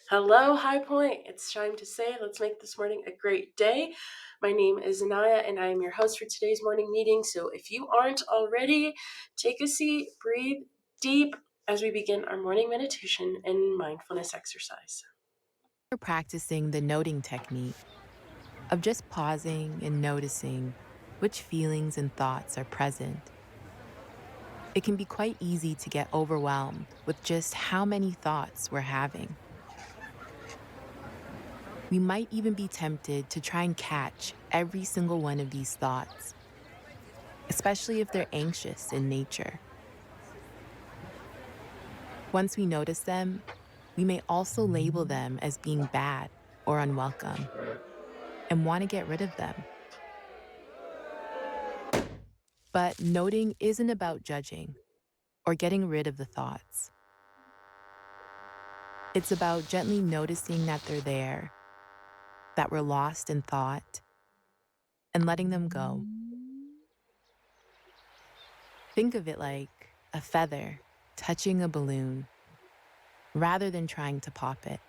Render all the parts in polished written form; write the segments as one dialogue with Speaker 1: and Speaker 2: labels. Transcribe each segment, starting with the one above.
Speaker 1: Hello, High Point. It's time to say, let's make this morning a great day. My name is Anaya, and I am your host for today's morning meeting. So if you aren't already, take a seat, breathe deep as we begin our morning meditation and mindfulness exercise.
Speaker 2: We're practicing the noting technique of just pausing and noticing which feelings and thoughts are present. It can be quite easy to get overwhelmed with just how many thoughts we're having. We might even be tempted to try and catch every single one of these thoughts, especially if they're anxious in nature. Once we notice them, we may also label them as being bad or unwelcome and want to get rid of them. But noting isn't about judging or getting rid of the thoughts. It's about gently noticing that they're there, that we're lost in thought, and letting them go. Think of it like a feather touching a balloon rather than trying to pop it.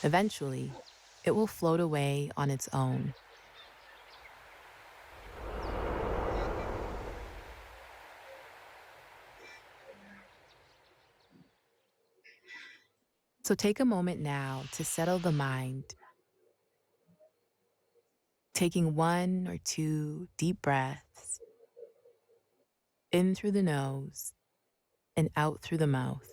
Speaker 2: Eventually, it will float away on its own. So take a moment now to settle the mind, taking 1 or 2 deep breaths in through the nose and out through the mouth,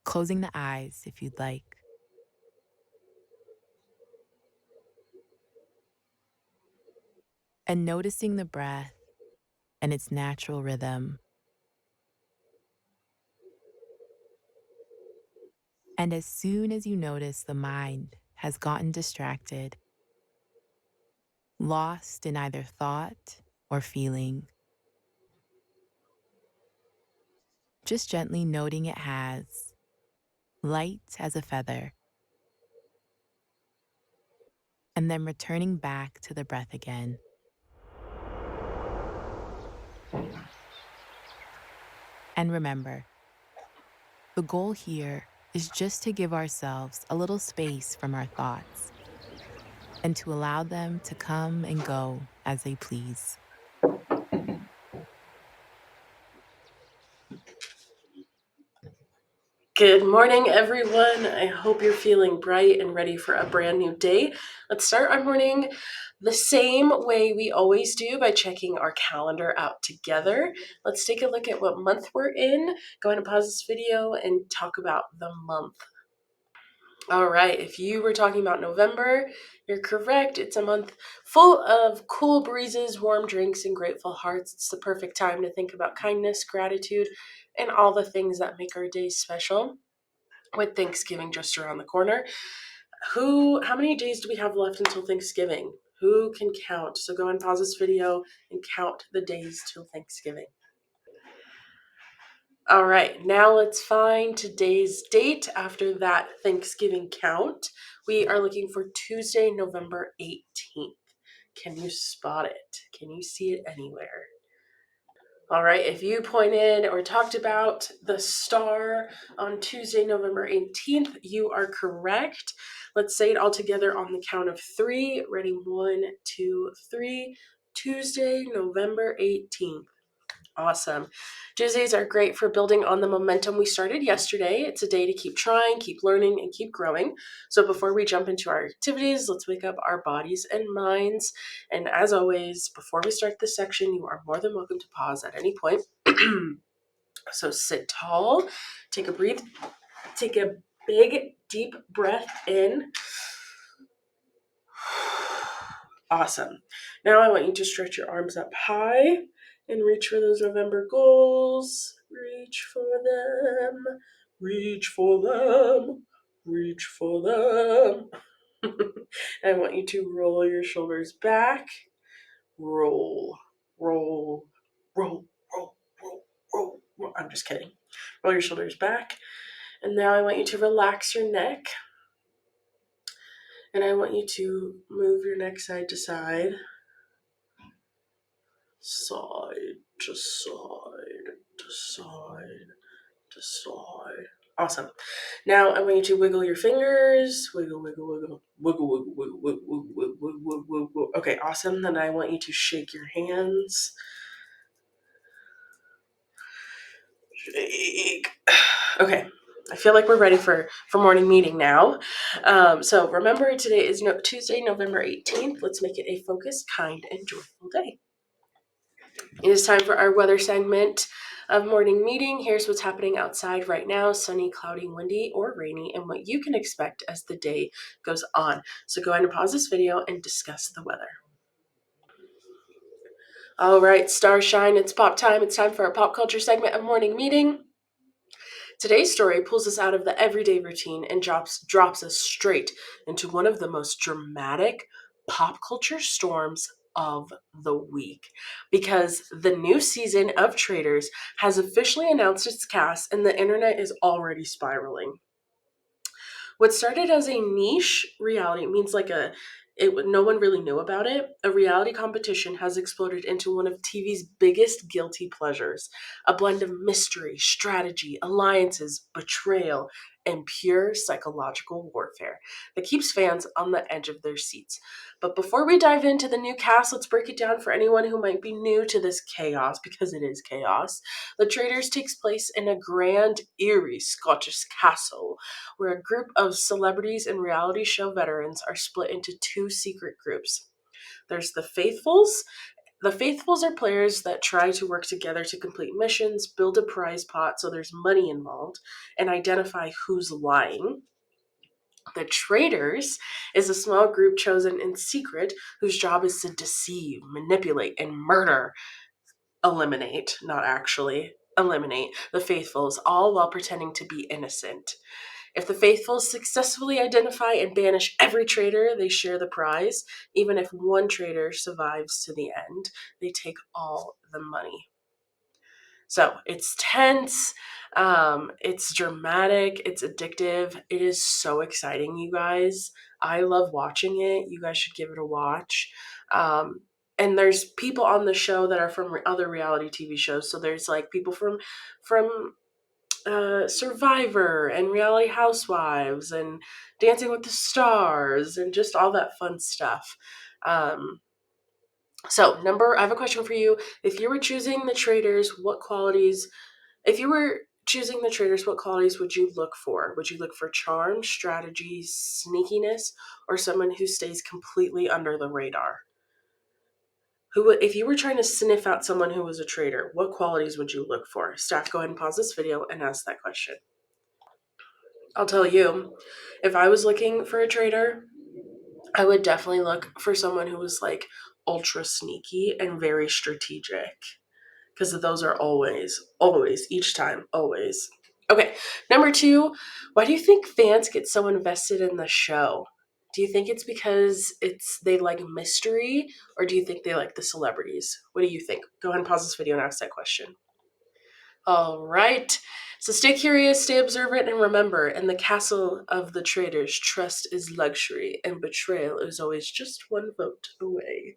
Speaker 2: closing the eyes if you'd like. And noticing the breath and its natural rhythm. And as soon as you notice the mind has gotten distracted, lost in either thought or feeling, just gently noting it has, light as a feather, and then returning back to the breath again. And remember, the goal here is just to give ourselves a little space from our thoughts and to allow them to come and go as they please.
Speaker 1: Good morning, everyone. I hope you're feeling bright and ready for a brand new day. Let's start our morning the same way we always do by checking our calendar out together. Let's take a look at what month we're in. Go ahead and pause this video and talk about the month. All right, if you were talking about November, you're correct. It's a month full of cool breezes, warm drinks, and grateful hearts. It's the perfect time to think about kindness, gratitude, and all the things that make our days special. With Thanksgiving just around the corner, how many days do we have left until Thanksgiving? Who can count? So go and pause this video and count the days till Thanksgiving. All right, now let's find today's date after that Thanksgiving count. We are looking for Tuesday, November 18th. Can you spot it? Can you see it anywhere? All right, if you pointed or talked about the star on Tuesday, November 18th, you are correct. Let's say it all together on the count of 3. Ready? 1, 2, 3. Tuesday, November 18th. Awesome. Tuesdays are great for building on the momentum we started yesterday. It's a day to keep trying, keep learning, and keep growing. So before we jump into our activities, let's wake up our bodies and minds. And as always, before we start this section, you are more than welcome to pause at any point. So sit tall, take a big, deep breath in. Awesome. Now I want you to stretch your arms up high and reach for those November goals. Reach for them. Reach for them. Reach for them. I want you to roll your shoulders back. Roll, roll, roll, roll, roll, roll, roll. I'm just kidding. Roll your shoulders back. And now I want you to relax your neck. And I want you to move your neck side to side. Side to side to side. Decide. Awesome. Now I want you to wiggle your fingers. Wiggle, wiggle, wiggle. Wiggle, wiggle, wiggle, wiggle, wiggle, wiggle, wiggle, wiggle, wiggle. Okay, awesome. Then I want you to shake your hands. Shake. Okay. I feel like we're ready for morning meeting now. So remember, today is Tuesday, November 18th. Let's make it a focused, kind, and joyful day. It is time for our weather segment of morning meeting. Here's what's happening outside right now: sunny, cloudy, windy, or rainy, and what you can expect as the day goes on. So go ahead and pause this video and discuss the weather. All right, starshine, it's pop time. It's time for our pop culture segment of morning meeting. Today's story pulls us out of the everyday routine and drops us straight into one of the most dramatic pop culture storms of the week, because the new season of Traitors has officially announced its cast and the internet is already spiraling. What started as a niche reality means no one really knew about it. A reality competition has exploded into one of TV's biggest guilty pleasures, a blend of mystery, strategy, alliances, betrayal, and pure psychological warfare that keeps fans on the edge of their seats. But before we dive into the new cast, let's break it down for anyone who might be new to this chaos, because it is chaos. The Traitors takes place in a grand, eerie Scottish castle where a group of celebrities and reality show veterans are split into two secret groups. There's the Faithfuls. The Faithfuls are players that try to work together to complete missions, build a prize pot so there's money involved, and identify who's lying. The Traitors is a small group chosen in secret whose job is to deceive, manipulate, and murder. Eliminate, not actually, eliminate the Faithfuls, all while pretending to be innocent. If the faithful successfully identify and banish every traitor, they share the prize. Even if one traitor survives to the end, they take all the money. So it's tense, it's dramatic, it's addictive. It is so exciting, you guys. I love watching it. You guys should give it a watch. And there's people on the show that are from other reality TV shows. So there's like people from Survivor and Reality Housewives and Dancing with the Stars and just all that fun stuff. I have a question for you. If you were choosing the Traitors, what qualities would you look for? Would you look for charm, strategy, sneakiness, or someone who stays completely under the radar? If you were trying to sniff out someone who was a traitor, what qualities would you look for? Staff, go ahead and pause this video and ask that question. I'll tell you, if I was looking for a traitor, I would definitely look for someone who was like ultra sneaky and very strategic. Because those are always, each time, always. Okay, number 2, why do you think fans get so invested in the show? Do you think it's because they like mystery, or do you think they like the celebrities? What do you think? Go ahead and pause this video and ask that question. All right. So stay curious, stay observant, and remember, in the castle of the Traitors, trust is luxury, and betrayal is always just one vote away.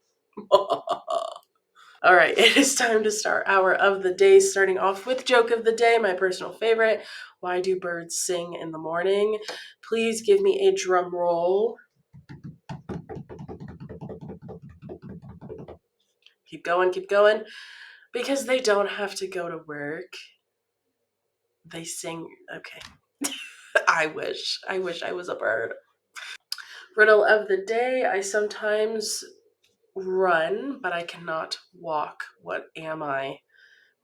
Speaker 1: All right, it is time to start our of the day, starting off with joke of the day, my personal favorite. Why do birds sing in the morning? Please give me a drum roll. Keep going, keep going. Because they don't have to go to work. They sing. Okay. I wish I was a bird. Riddle of the day: I sometimes run, but I cannot walk. What am I?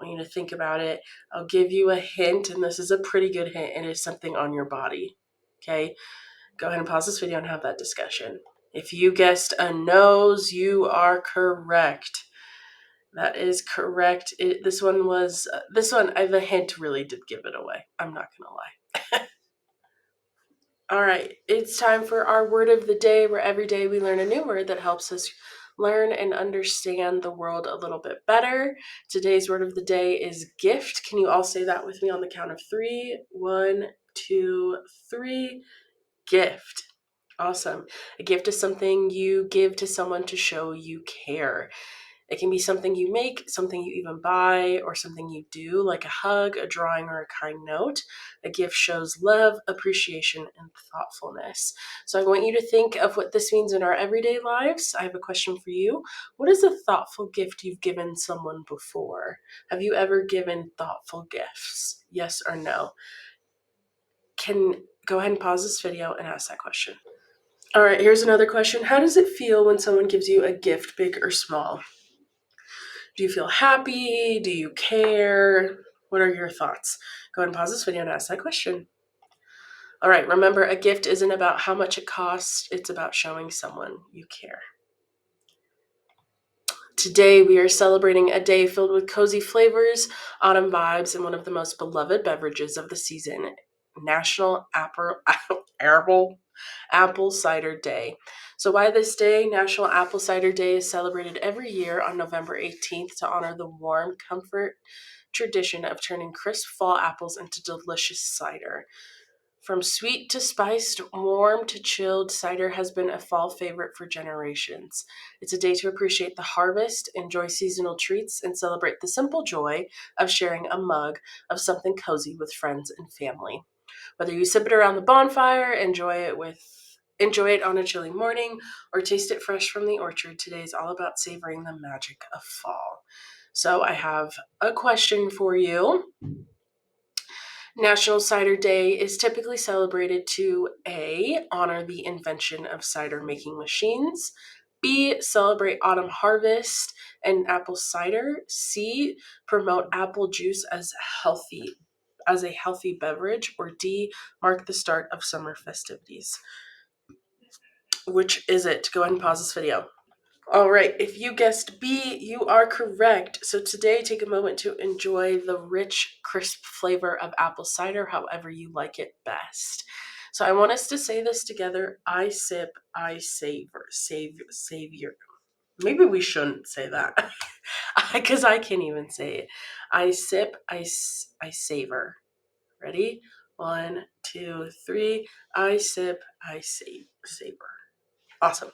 Speaker 1: I want you to think about it. I'll give you a hint, and this is a pretty good hint. It is something on your body. Okay? Go ahead and pause this video and have that discussion. If you guessed a nose, you are correct. That is correct. This one, the hint really did give it away. I'm not going to lie. All right, it's time for our word of the day, where every day we learn a new word that helps us learn and understand the world a little bit better. Today's word of the day is gift. Can you all say that with me on the count of 3? 1, 2, 3. Gift. Awesome. A gift is something you give to someone to show you care. It can be something you make, something you even buy, or something you do, like a hug, a drawing, or a kind note. A gift shows love, appreciation, and thoughtfulness. So I want you to think of what this means in our everyday lives. I have a question for you. What is a thoughtful gift you've given someone before? Have you ever given thoughtful gifts? Yes or no? Go ahead and pause this video and ask that question. All right, here's another question. How does it feel when someone gives you a gift, big or small? Do you feel happy? Do you care? What are your thoughts? Go ahead and pause this video and ask that question. All right, remember, a gift isn't about how much it costs. It's about showing someone you care. Today, we are celebrating a day filled with cozy flavors, autumn vibes, and one of the most beloved beverages of the season, National Apple Cider Day. So why this day? National Apple Cider Day is celebrated every year on November 18th to honor the warm comfort tradition of turning crisp fall apples into delicious cider. From sweet to spiced, warm to chilled, cider has been a fall favorite for generations. It's a day to appreciate the harvest, enjoy seasonal treats, and celebrate the simple joy of sharing a mug of something cozy with friends and family. Whether you sip it around the bonfire, enjoy it on a chilly morning, or taste it fresh from the orchard, today is all about savoring the magic of fall. So I have a question for you. National Cider Day is typically celebrated to A, honor the invention of cider making machines, B, celebrate autumn harvest and apple cider, C, promote apple juice as a healthy beverage, or D, mark the start of summer festivities. Which is it? Go ahead and pause this video. All right, if you guessed B, you are correct. So today, take a moment to enjoy the rich, crisp flavor of apple cider, however you like it best. So I want us to say this together. I sip, I savor. Savior. Maybe we shouldn't say that because I can't even say it. I sip, I savor. Ready? 1, 2, 3. I sip, I savor. Awesome.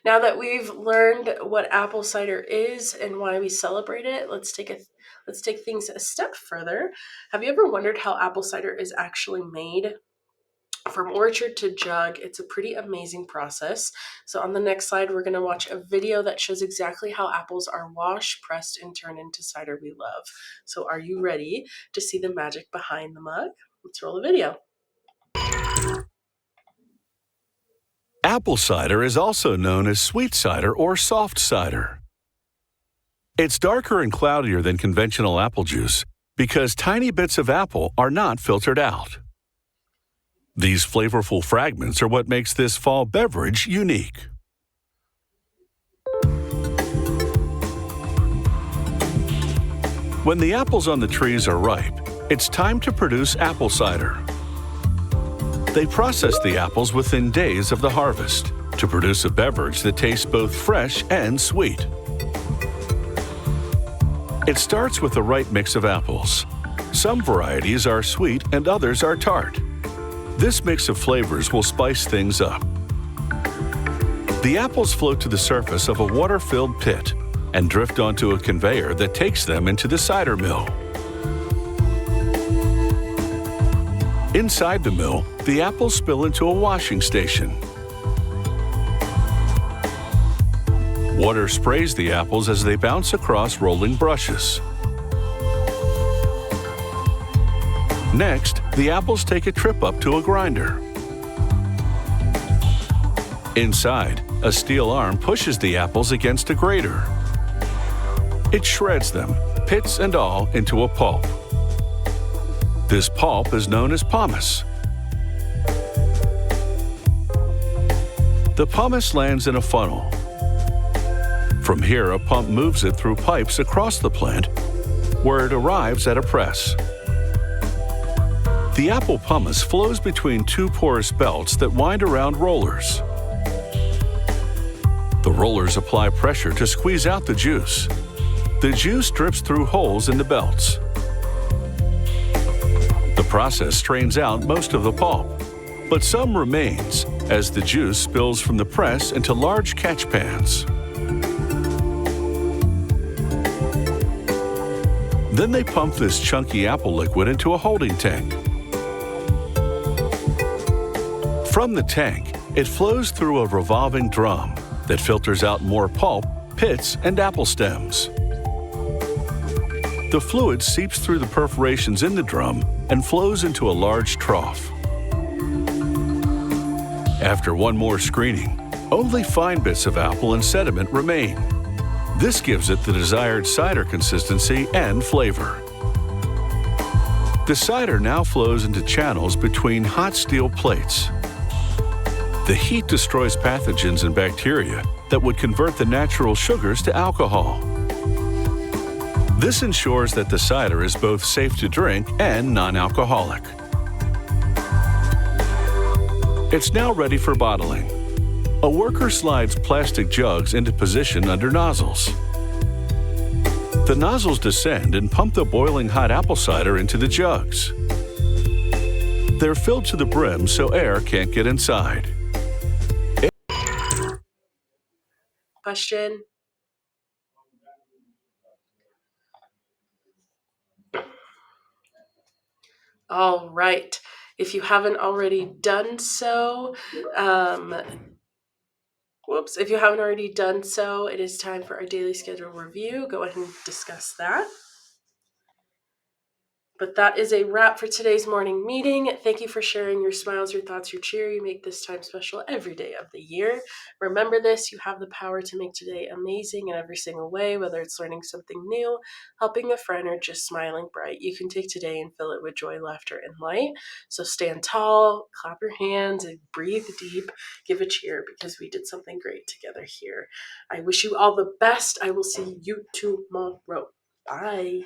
Speaker 1: Now that we've learned what apple cider is and why we celebrate it, let's take things a step further. Have you ever wondered how apple cider is actually made? From orchard to jug, it's a pretty amazing process. So on the next slide, we're going to watch a video that shows exactly how apples are washed, pressed, and turned into cider we love. So are you ready to see the magic behind the mug? Let's roll the video.
Speaker 3: Apple cider is also known as sweet cider or soft cider. It's darker and cloudier than conventional apple juice because tiny bits of apple are not filtered out. These flavorful fragments are what makes this fall beverage unique. When the apples on the trees are ripe, it's time to produce apple cider. They process the apples within days of the harvest to produce a beverage that tastes both fresh and sweet. It starts with the right mix of apples. Some varieties are sweet and others are tart. This mix of flavors will spice things up. The apples float to the surface of a water-filled pit and drift onto a conveyor that takes them into the cider mill. Inside the mill, the apples spill into a washing station. Water sprays the apples as they bounce across rolling brushes. Next, the apples take a trip up to a grinder. Inside, a steel arm pushes the apples against a grater. It shreds them, pits and all, into a pulp. This pulp is known as pomace. The pomace lands in a funnel. From here, a pump moves it through pipes across the plant, where it arrives at a press. The apple pomace flows between two porous belts that wind around rollers. The rollers apply pressure to squeeze out the juice. The juice drips through holes in the belts. The process strains out most of the pulp, but some remains as the juice spills from the press into large catch pans. Then they pump this chunky apple liquid into a holding tank. From the tank, it flows through a revolving drum that filters out more pulp, pits, and apple stems. The fluid seeps through the perforations in the drum and flows into a large trough. After one more screening, only fine bits of apple and sediment remain. This gives it the desired cider consistency and flavor. The cider now flows into channels between hot steel plates. The heat destroys pathogens and bacteria that would convert the natural sugars to alcohol. This ensures that the cider is both safe to drink and non-alcoholic. It's now ready for bottling. A worker slides plastic jugs into position under nozzles. The nozzles descend and pump the boiling hot apple cider into the jugs. They're filled to the brim so air can't get inside.
Speaker 1: Question? All right. If you haven't already done so, if you haven't already done so, it is time for our daily schedule review. Go ahead and discuss that. But that is a wrap for today's morning meeting. Thank you for sharing your smiles, your thoughts, your cheer. You make this time special every day of the year. Remember this, you have the power to make today amazing in every single way, whether it's learning something new, helping a friend, or just smiling bright. You can take today and fill it with joy, laughter, and light. So stand tall, clap your hands, and breathe deep. Give a cheer because we did something great together here. I wish you all the best. I will see you tomorrow. Bye.